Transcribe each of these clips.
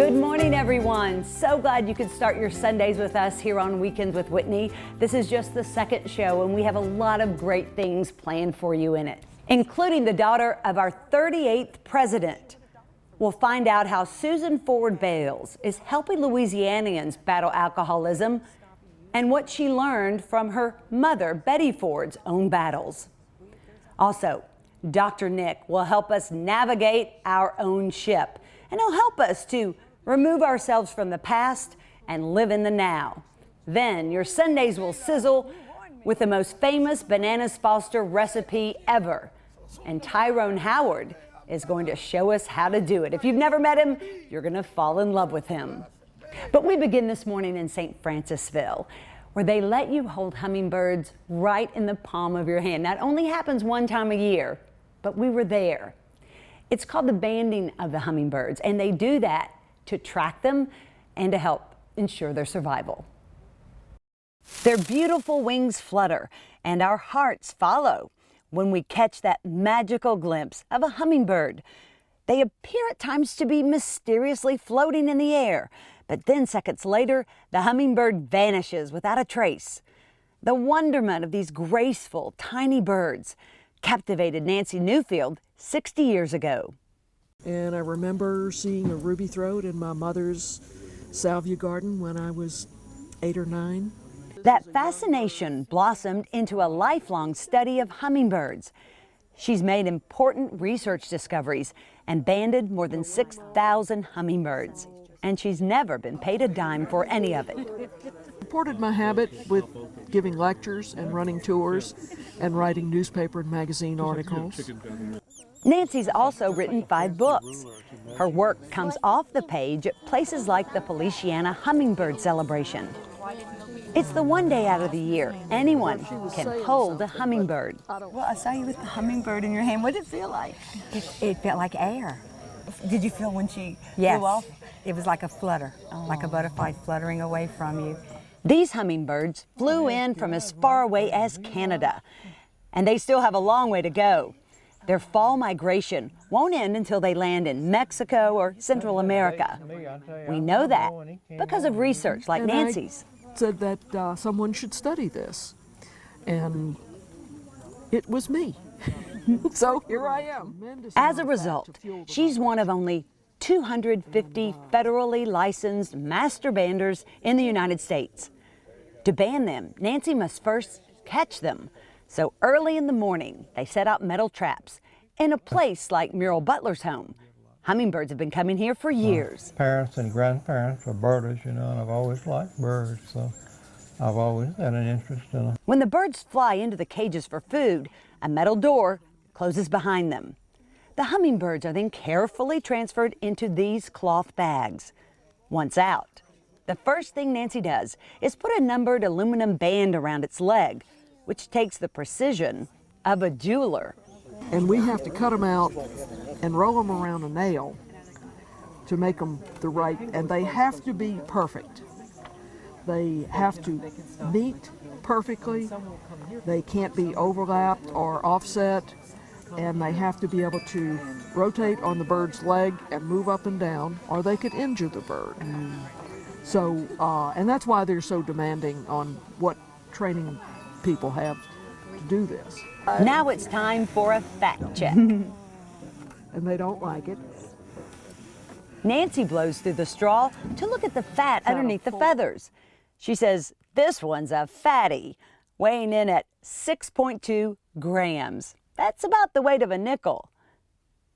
Good morning, everyone. So glad you could start your Sundays with us here on Weekends with Whitney. This is just the second show, and we have a lot of great things planned for you in it, including the daughter of our 38th president. We'll find out how Susan Ford Bales is helping Louisianians battle alcoholism and what she learned from her mother, Betty Ford's own battles. Also, Dr. Nick will help us navigate our own ship, and he'll help us to remove ourselves from the past and live in the now. Then your Sundays will sizzle with the most famous Bananas Foster recipe ever. And Tyrone Howard is going to show us how to do it. If you've never met him, you're going to fall in love with him. But we begin this morning in St. Francisville, where they let you hold hummingbirds right in the palm of your hand. That only happens one time a year, but we were there. It's called the banding of the hummingbirds, and they do that to track them and to help ensure their survival. Their beautiful wings flutter, and our hearts follow when we catch that magical glimpse of a hummingbird. They appear at times to be mysteriously floating in the air, but then seconds later, the hummingbird vanishes without a trace. The wonderment of these graceful, tiny birds captivated Nancy Newfield 60 years ago. And I remember seeing a ruby throat in my mother's salvia garden when I was 8 or 9. That fascination blossomed into a lifelong study of hummingbirds. She's made important research discoveries and banded more than 6,000 hummingbirds. And she's never been paid a dime for any of it. Supported my habit with giving lectures and running tours and writing newspaper and magazine articles. Nancy's also written 5 books. Her work comes off the page at places like the Feliciana Hummingbird Celebration. It's the one day out of the year anyone can hold a hummingbird. Well, I saw you with the hummingbird in your hand. What did it feel like? It felt like air. Did you feel when she flew off? It was like a flutter, like a butterfly fluttering away from you. These hummingbirds flew in from as far away as Canada, and they still have a long way to go. Their fall migration won't end until they land in Mexico or Central America. We know that because of research like Nancy's. I said that someone should study this, and it was me. So here I am. As a result, she's one of only 250 federally licensed master banders in the United States. To band them, Nancy must first catch them. So early in the morning, they set out metal traps in a place like Muriel Butler's home. Hummingbirds have been coming here for years. Parents and grandparents are birders, you know, and I've always liked birds, so I've always had an interest in them. When the birds fly into the cages for food, a metal door closes behind them. The hummingbirds are then carefully transferred into these cloth bags. Once out, the first thing Nancy does is put a numbered aluminum band around its leg, which takes the precision of a jeweler. And we have to cut them out and roll them around a nail to make them the right, and they have to be perfect. They have to meet perfectly. They can't be overlapped or offset, and they have to be able to rotate on the bird's leg and move up and down, or they could injure the bird. So, and that's why they're so demanding on what training people have to do this. Now it's time for a fact check. And they don't like it. Nancy blows through the straw to look at the fat underneath the feathers. She says this one's a fatty, weighing in at 6.2 grams. That's about the weight of a nickel.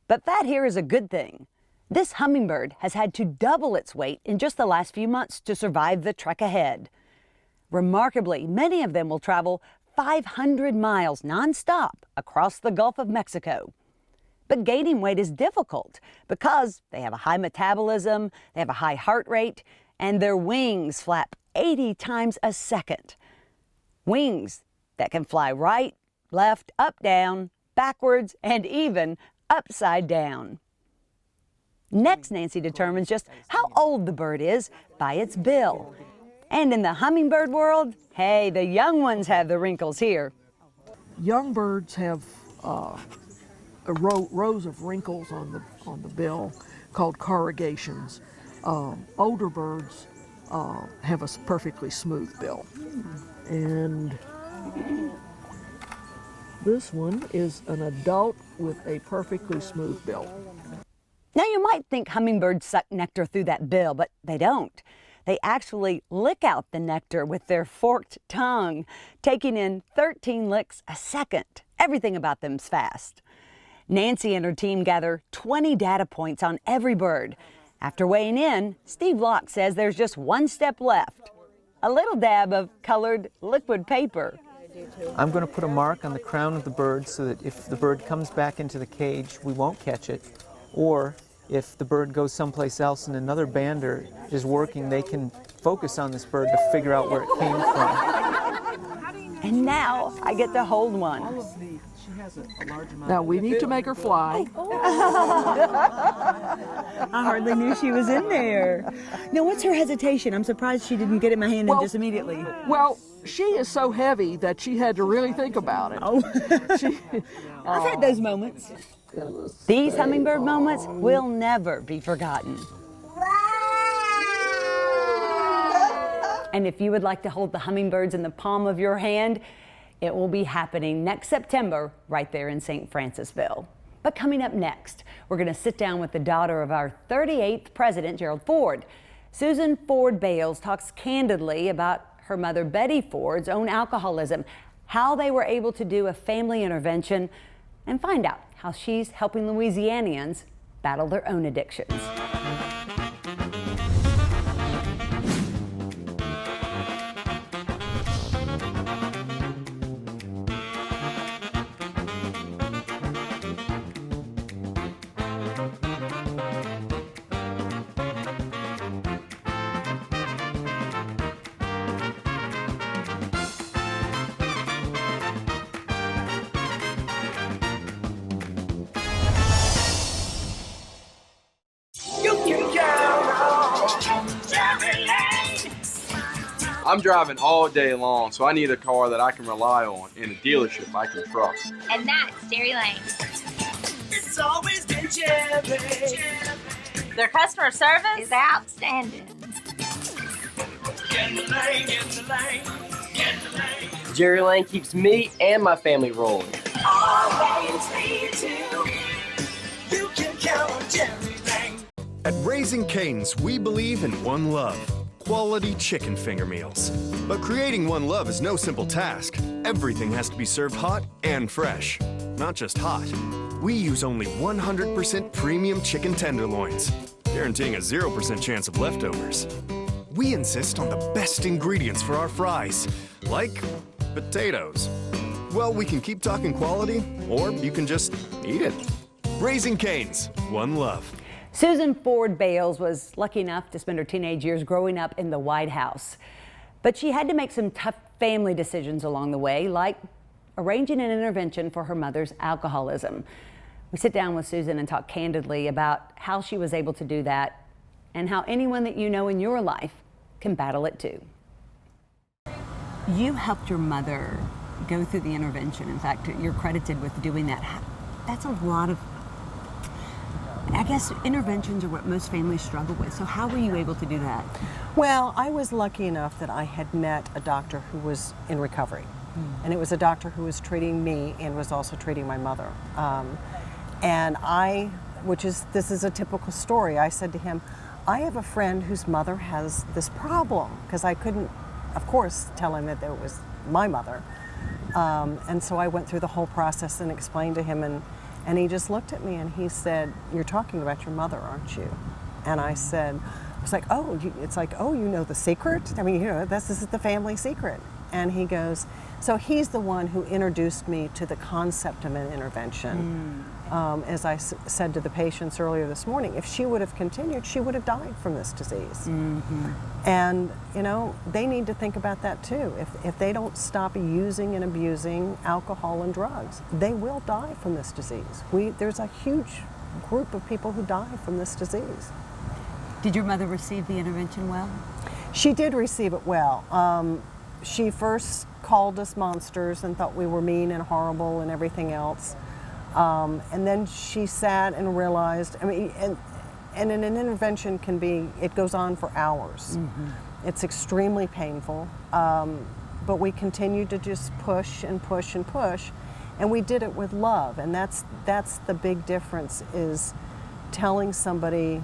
But fat here is a good thing. This hummingbird has had to double its weight in just the last few months to survive the trek ahead. Remarkably, many of them will travel 500 miles nonstop across the Gulf of Mexico. But gaining weight is difficult because they have a high metabolism, they have a high heart rate, and their wings flap 80 times a second. Wings that can fly right, left, up, down, backwards, and even upside down. Next, Nancy determines just how old the bird is by its bill. And in the hummingbird world, hey, the young ones have the wrinkles here. Young birds have rows of wrinkles on the bill called corrugations, Older birds have a perfectly smooth bill. And this one is an adult with a perfectly smooth bill. Now you might think hummingbirds suck nectar through that bill, but they don't. They actually lick out the nectar with their forked tongue, taking in 13 licks a second. Everything about them's fast. Nancy and her team gather 20 data points on every bird. After weighing in, Steve Locke says there's just one step left. A little dab of colored liquid paper. I'm going to put a mark on the crown of the bird so that if the bird comes back into the cage, we won't catch it. Or if the bird goes someplace else and another bander is working, they can focus on this bird to figure out where it came from. And now I get to hold one. Now we need to make her fly. I hardly knew she was in there. Now, what's her hesitation? I'm surprised she didn't get it in my hand and just immediately. Well, she is so heavy that she had to really think about it. Oh, I've had those moments. These hummingbird moments will never be forgotten. And if you would like to hold the hummingbirds in the palm of your hand, it will be happening next September right there in St. Francisville. But coming up next, we're going to sit down with the daughter of our 38th president, Gerald Ford. Susan Ford Bales talks candidly about her mother, Betty Ford's own alcoholism, how they were able to do a family intervention, and find out how she's helping Louisianians battle their own addictions. I'm driving all day long, so I need a car that I can rely on and a dealership I can trust. And that's Dairy Lane. It's always been Chevy. Their customer service is outstanding. Get in the lane, get in the lane, get in the lane. Jerry Lane keeps me and my family rolling. Always me too. You can count on Jerry Lane. At Raising Cane's, we believe in one love. Quality chicken finger meals. But creating one love is no simple task. Everything has to be served hot and fresh. Not just hot. We use only 100% premium chicken tenderloins, guaranteeing a 0% chance of leftovers. We insist on the best ingredients for our fries, like potatoes. Well, we can keep talking quality, or you can just eat it. Raising Cane's, one love. Susan Ford Bales was lucky enough to spend her teenage years growing up in the White House. But she had to make some tough family decisions along the way, like arranging an intervention for her mother's alcoholism. We sit down with Susan and talk candidly about how she was able to do that and how anyone that you know in your life can battle it too. You helped your mother go through the intervention. In fact, you're credited with doing that. That's a lot of, I guess, interventions are what most families struggle with. So how were you able to do that? Well, I was lucky enough that I had met a doctor who was in recovery. And it was a doctor who was treating me and was also treating my mother. And this is a typical story. I said to him, I have a friend whose mother has this problem, because I couldn't, of course, tell him that it was my mother. And so I went through the whole process and explained to him, and he just looked at me and he said, "You're talking about your mother, aren't you?" And I said, it's like, oh, you know the secret? I mean, you know, this is the family secret. And he goes, so he's the one who introduced me to the concept of an intervention. As I said to the patients earlier this morning, if she would have continued, she would have died from this disease. And, you know, they need to think about that too. If they don't stop using and abusing alcohol and drugs, they will die from this disease. There's a huge group of people who die from this disease. Did your mother receive the intervention well? She did receive it well. She first called us monsters and thought we were mean and horrible and everything else. And then she sat and realized, and an intervention can be, it goes on for hours. It's extremely painful, but we continue to just push and push and push, and we did it with love, and that's the big difference, is telling somebody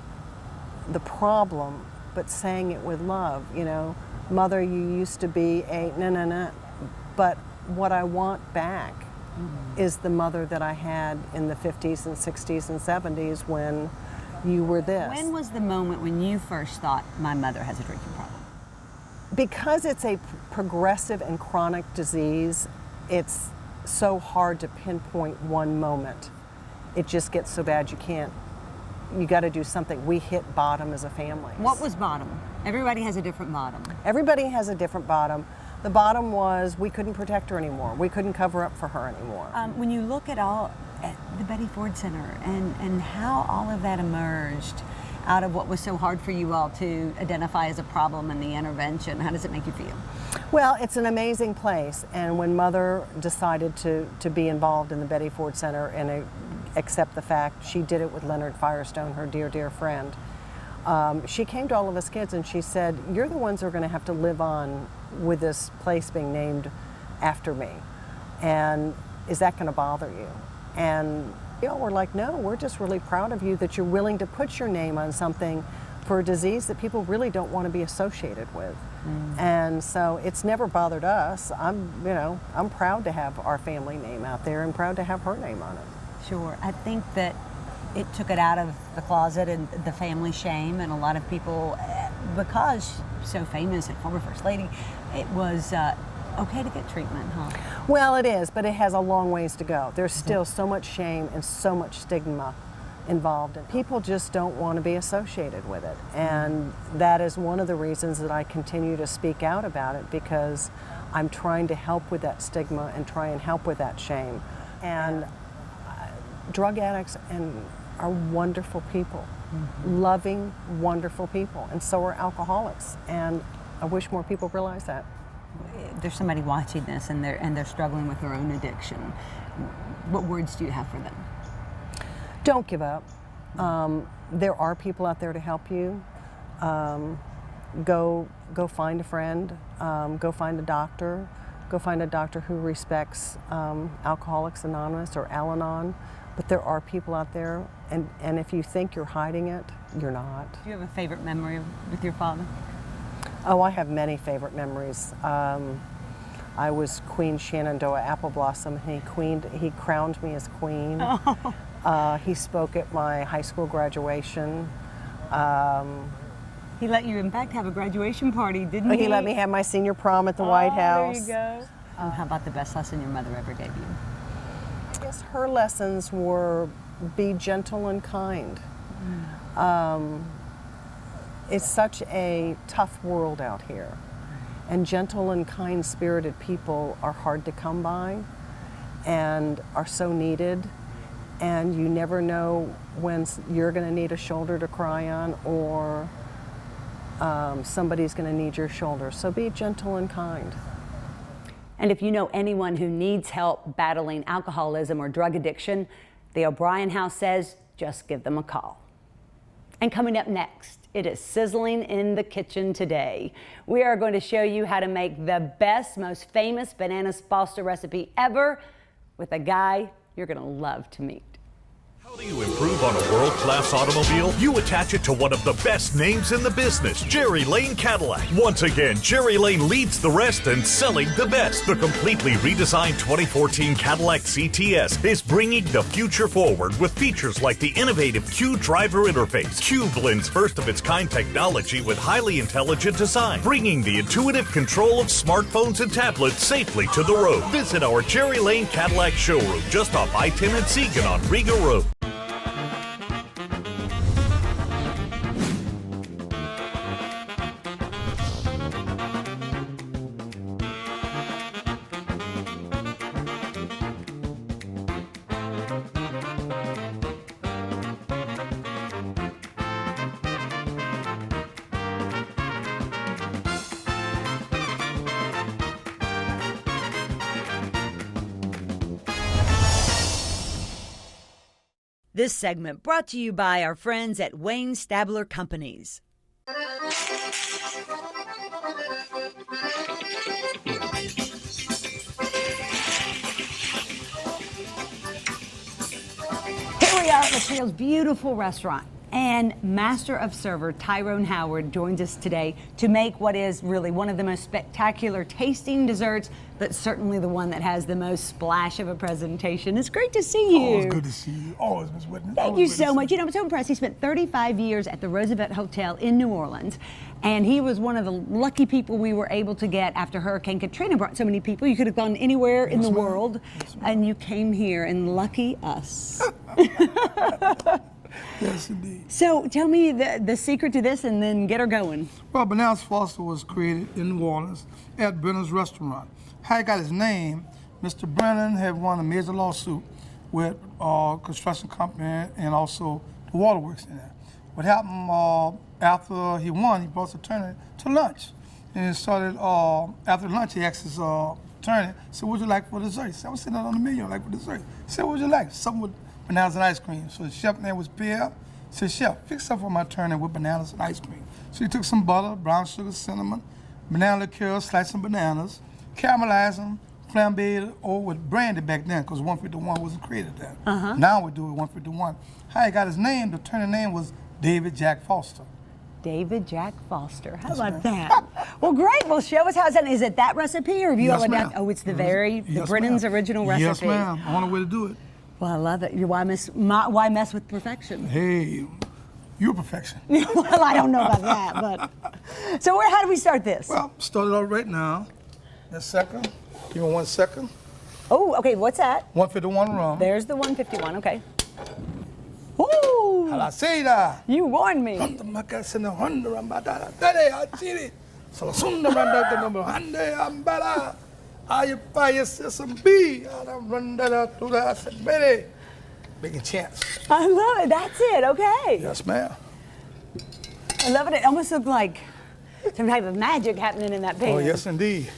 the problem, but saying it with love. You know, mother, you used to be a na, but what I want back is the mother that I had in the 50s and 60s and 70s when you were this. When was the moment when you first thought, my mother has a drinking problem? Because it's a progressive and chronic disease, it's so hard to pinpoint one moment. It just gets so bad you got to do something. We hit bottom as a family. What was bottom? Everybody has a different bottom. Everybody has a different bottom. The bottom was we couldn't protect her anymore. We couldn't cover up for her anymore. When you look at the Betty Ford Center and how all of that emerged out of what was so hard for you all to identify as a problem in the intervention, how does it make you feel? Well, it's an amazing place, and when Mother decided to be involved in the Betty Ford Center and accept the fact, she did it with Leonard Firestone, her dear, dear friend. She came to all of us kids and she said, you're the ones who are going to have to live on with this place being named after me. And is that going to bother you? And we're like, no, we're just really proud of you that you're willing to put your name on something for a disease that people really don't want to be associated with. And so it's never bothered us. I'm proud to have our family name out there and proud to have her name on it. Sure. I think that it took it out of the closet and the family shame, and a lot of people, because she's so famous and former First Lady, it was okay to get treatment, huh? Well, it is, but it has a long ways to go. There's still so much shame and so much stigma involved, and people just don't want to be associated with it. And that is one of the reasons that I continue to speak out about it, because I'm trying to help with that stigma and try and help with that shame. And drug addicts are wonderful people, loving, wonderful people, and so are alcoholics. And I wish more people realize that. There's somebody watching this and they're struggling with their own addiction. What words do you have for them? Don't give up. There are people out there to help you. Go find a friend. Go find a doctor. Go find a doctor who respects Alcoholics Anonymous or Al-Anon. But there are people out there, and if you think you're hiding it, you're not. Do you have a favorite memory with your father? Oh, I have many favorite memories. I was Queen Shenandoah Apple Blossom, and he crowned me as queen. Oh. He spoke at my high school graduation. He let you, in fact, have a graduation party, didn't he? He let me have my senior prom at the White House. There you go. How about the best lesson your mother ever gave you? I guess her lessons were be gentle and kind. It's such a tough world out here, and gentle and kind-spirited people are hard to come by and are so needed, and you never know when you're going to need a shoulder to cry on or somebody's going to need your shoulder. So be gentle and kind. And if you know anyone who needs help battling alcoholism or drug addiction, the O'Brien House says just give them a call. And coming up next, it is sizzling in the kitchen today. We are going to show you how to make the best, most famous bananas Foster recipe ever with a guy you're going to love to meet. How do you improve on a world-class automobile? You attach it to one of the best names in the business, Jerry Lane Cadillac. Once again, Jerry Lane leads the rest in selling the best. The completely redesigned 2014 Cadillac CTS is bringing the future forward with features like the innovative Q driver interface. Q blends first-of-its-kind technology with highly intelligent design, bringing the intuitive control of smartphones and tablets safely to the road. Visit our Jerry Lane Cadillac showroom just off I-10 and Segan on Riga Road. This segment brought to you by our friends at Wayne Stabler Companies. Here we are at Latrell's beautiful restaurant. And Master of Server Tyrone Howard joins us today to make what is really one of the most spectacular tasting desserts, but certainly the one that has the most splash of a presentation. It's great to see you. Always good to see you. Always, Ms. Whitney. Thank you so much. You know, I'm so impressed. He spent 35 years at the Roosevelt Hotel in New Orleans, and he was one of the lucky people we were able to get after Hurricane Katrina brought so many people. You could have gone anywhere in the world, and you came here, and lucky us. Yes, indeed. So tell me the secret to this and then get her going. Well, Bananas Foster was created in New Orleans at Brennan's restaurant. How he got his name, Mr. Brennan had won a major lawsuit with construction company and also the waterworks in there. What happened after he won, he brought the attorney to lunch. And he started, after lunch, he asked his attorney, said, what would you like for dessert? He said, I was sitting on the menu, like for dessert. He said, what would you like? Something with bananas and ice cream. So the chef name was Pierre. He said, Chef, fix something for my attorney with bananas and ice cream. So he took some butter, brown sugar, cinnamon, banana liqueur, sliced some bananas, caramelized them, flambéed or with brandy back then, because 151 wasn't created then. Now we do it 151. How he got his name, the attorney name was David Jack Foster. David Jack Foster. How about that? Well, great. Well, show us how it's done. Is it that recipe, or have you all done? Oh, it's the Brennan's original recipe. Yes, ma'am. I want a way to do it. Well, I love it. Why mess with perfection? Hey, you're perfection. Well, I don't know about that, but. So how do we start this? Well, start it off right now. A second. Give me 1 second. Oh, okay. What's that? 151 rum. There's the 151. Okay. Woo! Halacida. You warned me. Making chance. I love it. That's it. Okay. Yes, ma'am. I love it. It almost looked like some type of magic happening in that pan. Oh, yes, indeed.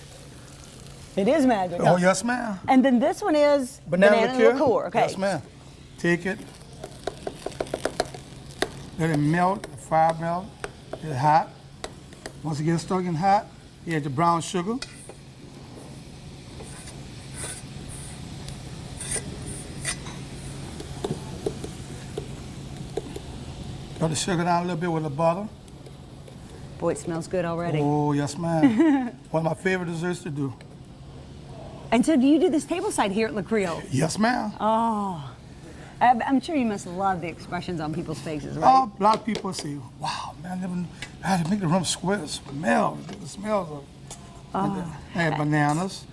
It is magic. Oh, yes, ma'am. And then this one is banana liqueur. Okay. Yes, ma'am. Take it. Let it melt, the fire melt, get it hot. Once it gets started getting hot, you add your brown sugar. Got the sugar down a little bit with the butter. Boy, it smells good already. Oh, yes, ma'am. One of my favorite desserts to do. And so do you do this tableside here at La Creole? Yes, ma'am. Oh. I'm sure you must love the expressions on people's faces, right? A lot of people say, wow, man, I had to make the rum smell. The smells of bananas.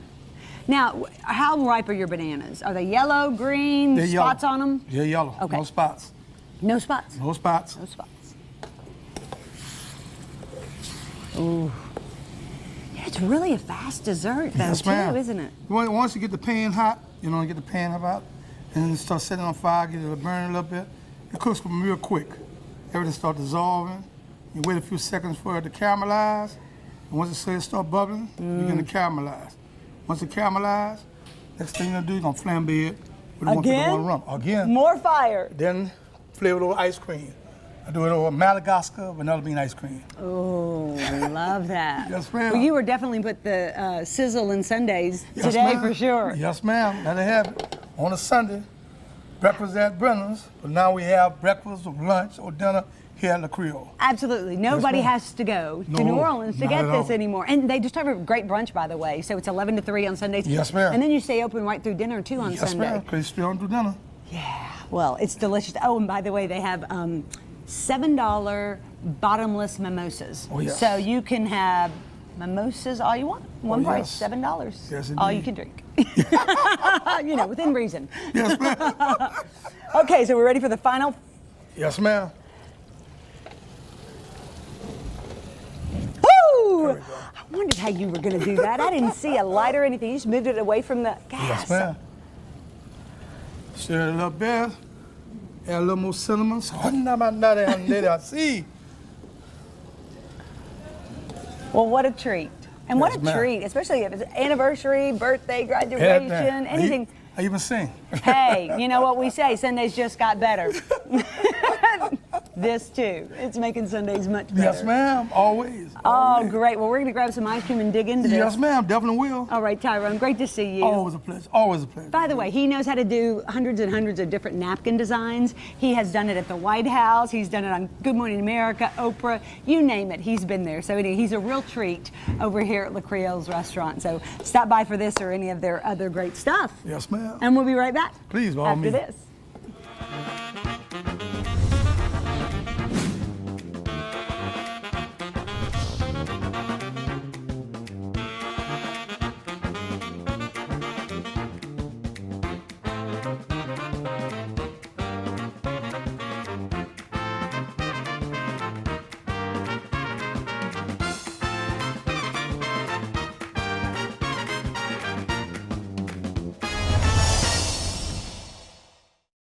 Now, how ripe are your bananas? Are they yellow, green, They're spots yellow. on them? They're yellow, Okay. no spots. No spots? No spots. No spots. Ooh. Yeah, it's really a fast dessert, though, Yes, too, ma'am. isn't it? Once you get the pan hot, get the pan hot, and then start setting it on fire, get it burning a little bit. It cooks real quick. Everything starts dissolving. You wait a few seconds for it to caramelize. And once it starts bubbling, you're going to caramelize. Once it caramelizes, next thing you're going to do, you're going to flambe it with 151 rum. Again. More fire. Then flavor it with ice cream. I do it over Madagascar vanilla bean ice cream. Oh, love that. Yes, ma'am. Well, you were definitely put the sizzle in Sundays Yes, today ma'am. for sure. Yes, ma'am. Let it have it. On a Sunday, breakfast at Brennan's, but now we have breakfast or lunch or dinner here at La Creole. Absolutely. Nobody has to go to New Orleans to not get at this all. anymore. And they just have a great brunch, by the way. So it's 11 to 3 on Sundays. Yes, ma'am. And then you stay open right through dinner, too, on Yes, Sunday. ma'am. Straight on through dinner. Yeah. Well, it's delicious. Oh, and by the way, they have $7 bottomless mimosas. Oh, yes. So you can have mimosas all you want. One price, yes. $7. Yes, all indeed. you can drink. Within reason. Yes, ma'am. Okay, so we're ready for the final. Yes, ma'am. Woo! I wondered how you were going to do that. I didn't see a light or anything. You just moved it away from the gas. Yes, ma'am. Stir it a little bit. Add a little more cinnamon. See. Well, what a treat. And what Yes, a ma'am. treat, especially if it's an anniversary, birthday, graduation, anything. I even sing. Hey, you know what we say, Sundays just got better. This too. It's making Sundays much better. Yes, ma'am. Always. Oh, great. Well, we're going to grab some ice cream and dig into this. Yes, ma'am. Definitely will. All right, Tyrone, great to see you. Always a pleasure. Always a pleasure. By the way, he knows how to do hundreds and hundreds of different napkin designs. He has done it at the White House. He's done it on Good Morning America, Oprah, you name it. He's been there. So anyway, he's a real treat over here at La Creole's restaurant. So stop by for this or any of their other great stuff. Yes, ma'am. And we'll be right back. Please, by all after means. this.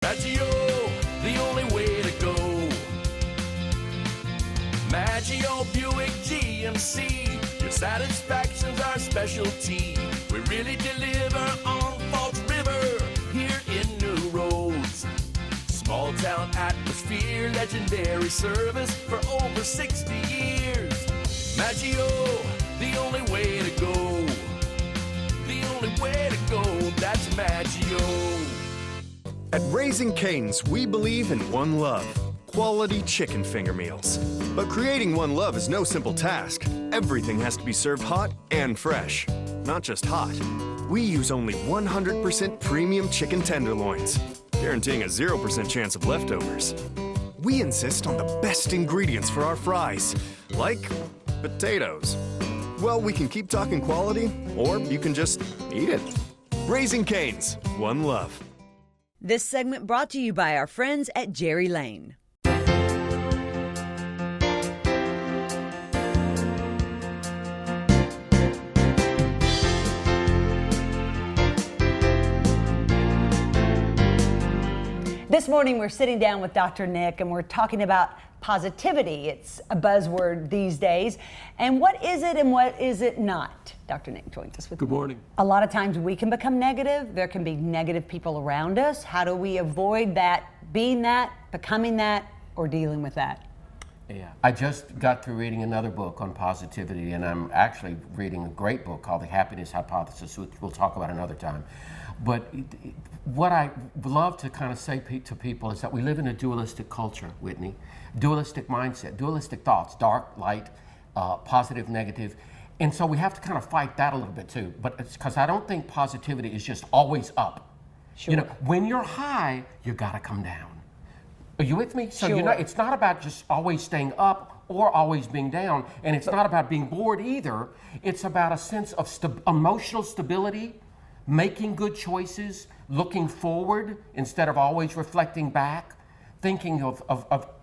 Maggio, the only way to go. Maggio Buick GMC, your satisfaction's our specialty. We really deliver on Falls River here in New Roads. Small town atmosphere, legendary service for over 60 years. Maggio, the only way to go. The only way to go, that's Maggio. At Raising Cane's, we believe in one love, quality chicken finger meals. But creating one love is no simple task. Everything has to be served hot and fresh. Not just hot. We use only 100% premium chicken tenderloins, guaranteeing a 0% chance of leftovers. We insist on the best ingredients for our fries, like potatoes. Well, we can keep talking quality, or you can just eat it. Raising Cane's, one love. This segment brought to you by our friends at Jerry Lane. This morning we're sitting down with Dr. Nick and we're talking about positivity. It's a buzzword these days. And what is it and what is it not? Dr. Nick joins us with Good morning. A lot of times we can become negative. There can be negative people around us. How do we avoid that, being that, becoming that, or dealing with that? Yeah, I just got through reading another book on positivity, and I'm actually reading a great book called The Happiness Hypothesis, which we'll talk about another time. But what I love to kind of say to people is that we live in a dualistic culture, Whitney. Dualistic mindset, dualistic thoughts, dark, light, positive, negative. And so we have to kind of fight that a little bit too. But it's because I don't think positivity is just always up. Sure. You know, when you're high, you gotta come down. Are you with me? So Sure. you know, it's not about just always staying up or always being down, and it's not about being bored either. It's about a sense of emotional stability, making good choices, looking forward instead of always reflecting back, thinking of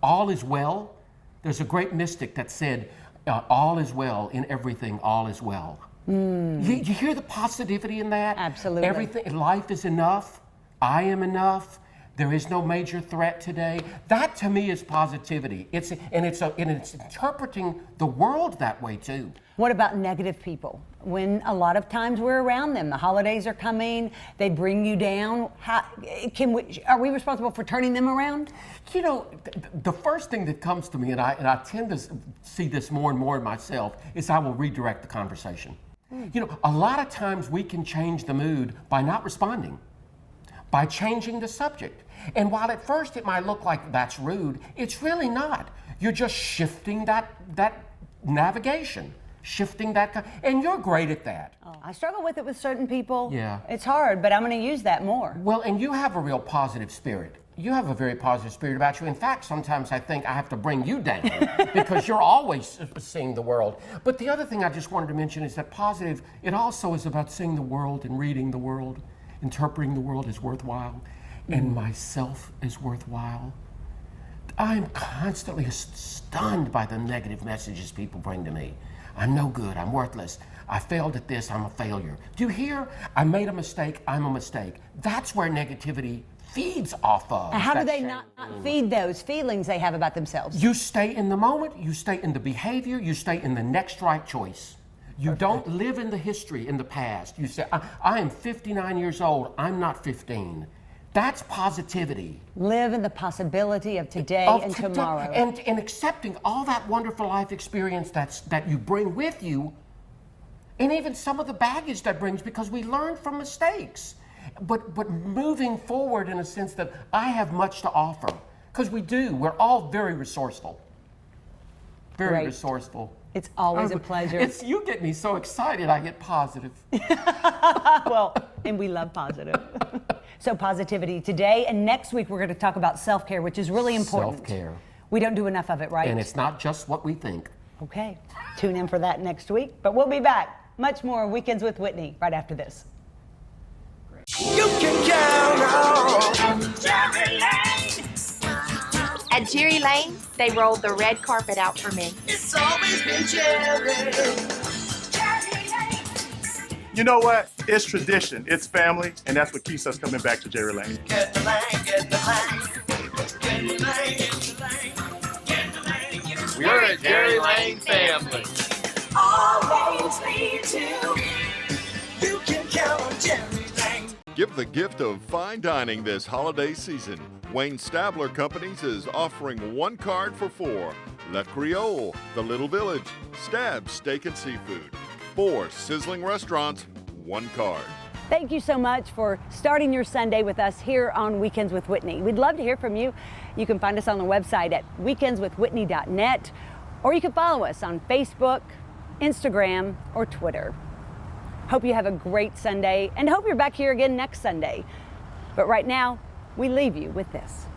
all is well. There's a great mystic that said, all is well in everything, all is well. You hear the positivity in that? Absolutely. Everything, life is enough. I am enough. There is no major threat today. That to me is positivity. It's interpreting the world that way too. What about negative people? When a lot of times we're around them, the holidays are coming, they bring you down. Are we responsible for turning them around? You know, the first thing that comes to me, and I tend to see this more and more in myself, is I will redirect the conversation. You know, a lot of times we can change the mood by not responding, by changing the subject. And while at first it might look like that's rude, it's really not. You're just shifting that navigation, shifting that, and you're great at that. Oh, I struggle with it with certain people. Yeah. It's hard, but I'm going to use that more. Well, and you have a real positive spirit. You have a very positive spirit about you. In fact, sometimes I think I have to bring you down because you're always seeing the world. But the other thing I just wanted to mention is that positive, it also is about seeing the world and reading the world, interpreting the world as worthwhile, and myself as worthwhile. I'm constantly stunned by the negative messages people bring to me. I'm no good, I'm worthless. I failed at this, I'm a failure. Do you hear? I made a mistake, I'm a mistake. That's where negativity feeds off of. How do they not feed those feelings they have about themselves? You stay in the moment, you stay in the behavior, you stay in the next right choice. You don't live in the history, in the past. You say, I am 59 years old, I'm not 15. That's positivity. Live in the possibility of today and tomorrow. And accepting all that wonderful life experience that you bring with you, and even some of the baggage that brings, because we learn from mistakes. But moving forward in a sense that I have much to offer, because we do. We're all very resourceful. Very resourceful. It's always a pleasure. You get me so excited, I get positive. Well, and we love positive. So positivity today, and next week we're going to talk about self-care, which is really important. Self-care. We don't do enough of it, right? And it's not just what we think. Okay. Tune in for that next week. But we'll be back. Much more Weekends with Whitney right after this. You can count on Jerry Lane. At Jerry Lane, they rolled the red carpet out for me. It's always been Jerry. Jerry Lane. You know what? It's tradition, it's family, and that's what keeps us coming back to Jerry Lane. Get the lane, get the lane. Get the lane, get the lane. Get the lane, get the lane. We're a Jerry Lane family. Always lead to. You can count on Jerry Lane. Give the gift of fine dining this holiday season. Wayne Stabler Companies is offering one card for 4. Le Creole, The Little Village, Stab's Steak and Seafood. 4 sizzling restaurants, one card. Thank you so much for starting your Sunday with us here on Weekends with Whitney. We'd love to hear from you. You can find us on the website at weekendswithwhitney.net, or you can follow us on Facebook, Instagram, or Twitter. Hope you have a great Sunday, and hope you're back here again next Sunday. But right now, we leave you with this.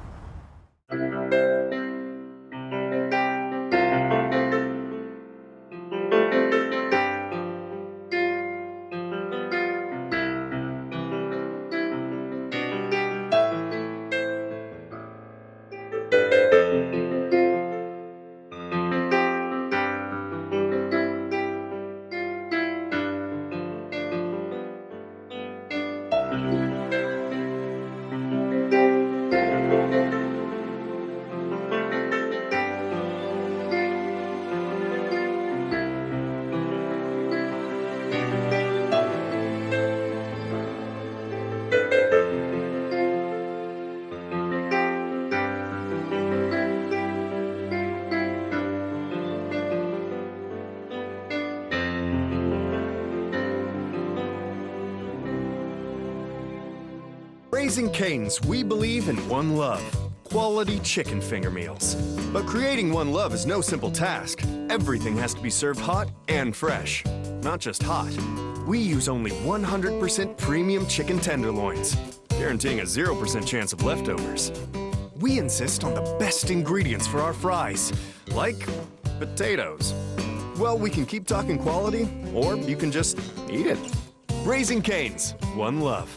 Raising Cane's, we believe in one love, quality chicken finger meals. But creating one love is no simple task. Everything has to be served hot and fresh. Not just hot. We use only 100% premium chicken tenderloins, guaranteeing a 0% chance of leftovers. We insist on the best ingredients for our fries, like potatoes. Well, we can keep talking quality, or you can just eat it. Raising Cane's, one love.